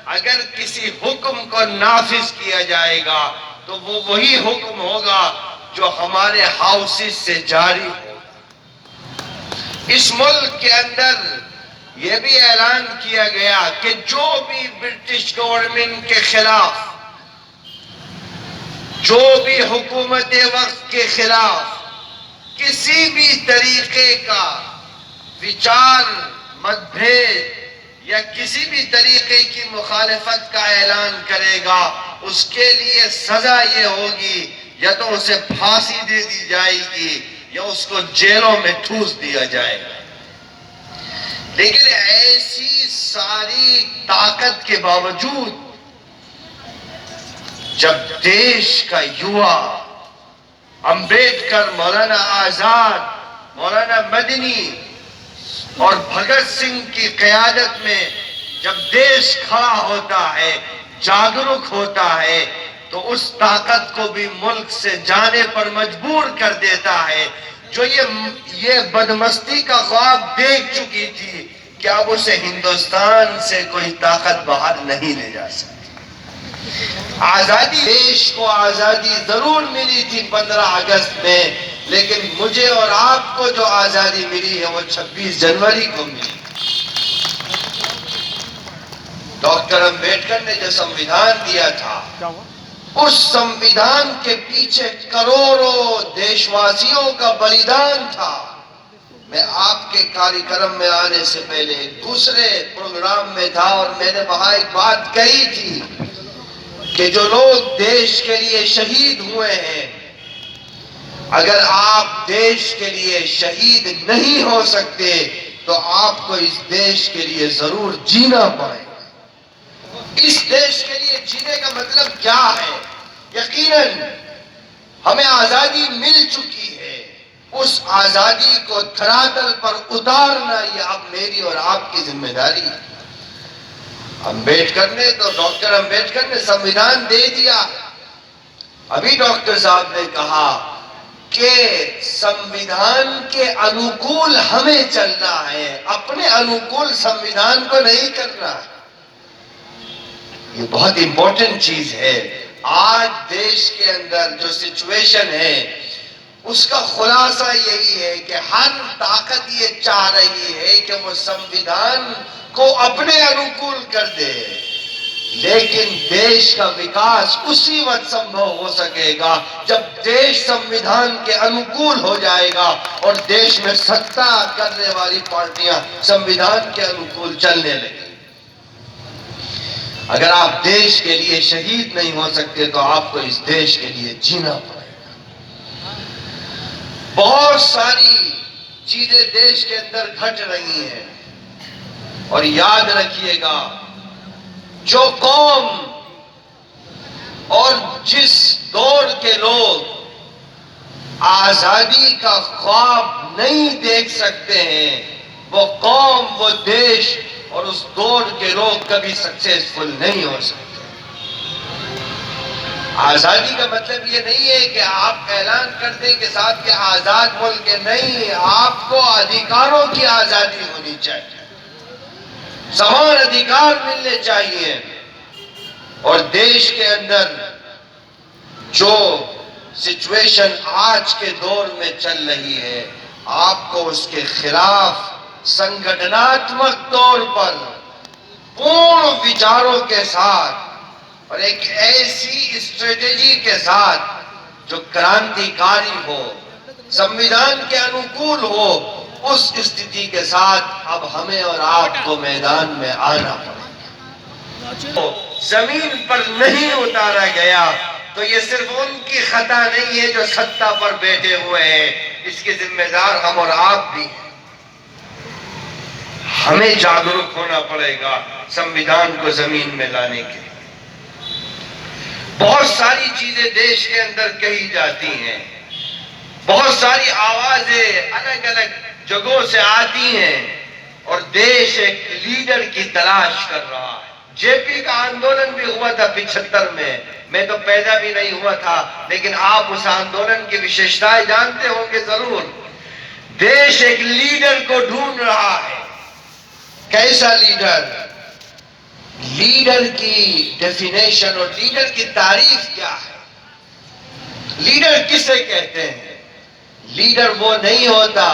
अगर किसी हुक्म को नाफिज किया जाएगा तो वो वही हुक्म होगा जो हमारे हाउसेस से जारी हो। इस मुल्क के अंदर यह भी ऐलान किया गया कि जो भी ब्रिटिश गवर्नमेंट के खिलाफ, जो भी हुकूमत वक्त के खिलाफ किसी भी तरीके का विचार मतभेद या किसी भी तरीके की मुखालिफत का ऐलान करेगा, उसके लिए सजा ये होगी या तो उसे फांसी दे दी जाएगी या उसको जेलों में ठूस दिया जाएगा। लेकिन ऐसी सारी ताकत के बावजूद जब देश का युवा अंबेडकर, मौलाना आजाद, मौलाना मदनी और भगत सिंह की क़यादत में जब देश खड़ा होता है, जागरूक होता है, तो उस ताकत को भी मुल्क से जाने पर मजबूर कर देता है, जो ये बदमस्ती का ख्वाब देख चुकी थी कि अब उसे हिंदुस्तान से कोई ताकत बाहर नहीं ले जा सकती। आजादी, देश को आजादी जरूर मिली थी 15 अगस्त में, लेकिन मुझे और आपको जो आजादी मिली है वो 26 जनवरी को मिली। डॉक्टर अंबेडकर ने जो संविधान दिया था, उस संविधान के पीछे करोड़ों देशवासियों का बलिदान था। मैं आपके कार्यक्रम में आने से पहले दूसरे प्रोग्राम में था और मैंने वहां एक बात कही थी कि जो लोग देश के लिए शहीद हुए हैं, अगर आप देश के लिए शहीद नहीं हो सकते तो आपको इस देश के लिए जरूर जीना पड़ेगा। इस देश के लिए जीने का मतलब क्या है? यकीनन हमें आजादी मिल चुकी है, उस आजादी को धरातल पर उतारना ये अब मेरी और आपकी जिम्मेदारी है। अंबेडकर ने तो, डॉक्टर अंबेडकर ने संविधान दे दिया। अभी डॉक्टर साहब ने कहा कि संविधान के अनुकूल हमें चलना है, अपने अनुकूल संविधान को नहीं करना। ये बहुत इंपॉर्टेंट चीज है। आज देश के अंदर जो सिचुएशन है उसका खुलासा यही है कि हर ताकत ये चाह रही है कि वो संविधान को अपने अनुकूल कर दे, लेकिन देश का विकास उसी वक्त संभव हो सकेगा जब देश संविधान के अनुकूल हो जाएगा और देश में सत्ता करने वाली पार्टियां संविधान के अनुकूल चलने लगेंगी। अगर आप देश के लिए शहीद नहीं हो सकते तो आपको इस देश के लिए जीना पड़ेगा। बहुत सारी चीजें देश के अंदर घट रही हैं और याद रखिएगा, जो कौम और जिस दौर के लोग आजादी का ख्वाब नहीं देख सकते हैं, वो कौम, वो देश और उस दौर के लोग कभी सक्सेसफुल नहीं हो सकते। आजादी का मतलब ये नहीं है कि आप ऐलान कर दें कि साहब के आजाद मुल्क है, नहीं, आपको अधिकारों की आजादी होनी चाहिए, समान अधिकार मिलने चाहिए। और देश के अंदर जो सिचुएशन आज के दौर में चल रही है, आपको उसके खिलाफ संगठनात्मक तौर पर पूर्ण विचारों के साथ और एक ऐसी स्ट्रेटेजी के साथ जो क्रांतिकारी हो, संविधान के अनुकूल हो, उस स्थिति के साथ अब हमें और आपको मैदान में आना पड़ेगा। तो जमीन पर नहीं उतारा गया तो ये सिर्फ उनकी खता नहीं है जो सत्ता पर बैठे हुए हैं, इसके जिम्मेदार हम और आप भी हैं। हमें जागरूक होना पड़ेगा संविधान को जमीन में लाने के लिए। बहुत सारी चीजें देश के अंदर कही जाती हैं, बहुत सारी आवाजें अलग अलग जगहों से आती हैं और देश एक लीडर की तलाश कर रहा है। जेपी का आंदोलन भी हुआ था 75 में, मैं तो पैदा भी नहीं हुआ था, लेकिन आप उस आंदोलन की विशेषताएं जानते होंगे जरूर। देश एक लीडर को ढूंढ रहा है। कैसा लीडर? लीडर की डेफिनेशन और लीडर की तारीफ क्या है? लीडर किसे कहते हैं? लीडर वो नहीं होता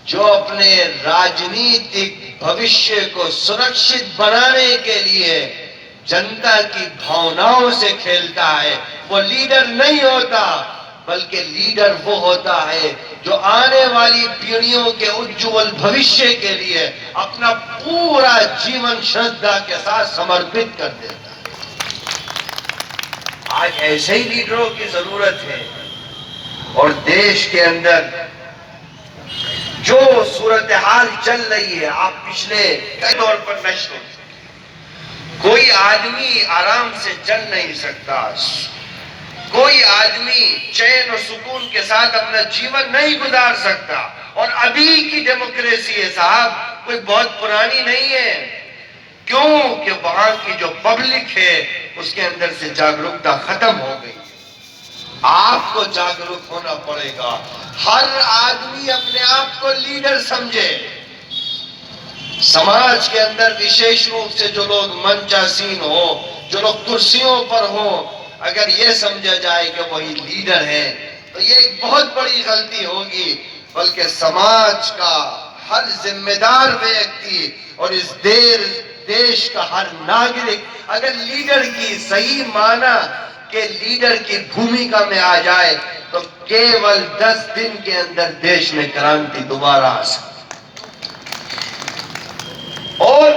जो अपने राजनीतिक भविष्य को सुरक्षित बनाने के लिए जनता की भावनाओं से खेलता है। वो लीडर नहीं होता, बल्कि लीडर वो होता है जो आने वाली पीढ़ियों के उज्जवल भविष्य के लिए अपना पूरा जीवन श्रद्धा के साथ समर्पित कर देता है। आज ऐसे ही लीडरों की जरूरत है। और देश के अंदर जो सूरत हाल चल रही है, आप पिछले कई दौर पर नष्ट हो, कोई आदमी आराम से चल नहीं सकता, कोई आदमी चैन और सुकून के साथ अपना जीवन नहीं गुजार सकता। और अभी की डेमोक्रेसी है साहब, कोई बहुत पुरानी नहीं है। क्यों? कि वहां की जो पब्लिक है उसके अंदर से जागरूकता खत्म हो गई। आपको जागरूक होना पड़ेगा। हर आदमी अपने आप को लीडर समझे। समाज के अंदर विशेष रूप से जो लोग मंचासीन हो, जो लोग कुर्सियों पर हो, अगर यह समझा जाए कि वही लीडर है तो ये एक बहुत बड़ी गलती होगी। बल्कि समाज का हर जिम्मेदार व्यक्ति और इस देश का हर नागरिक अगर लीडर की सही माना के लीडर की भूमिका में आ जाए तो केवल 10 दिन के अंदर देश में क्रांति दोबारा आ सकती। और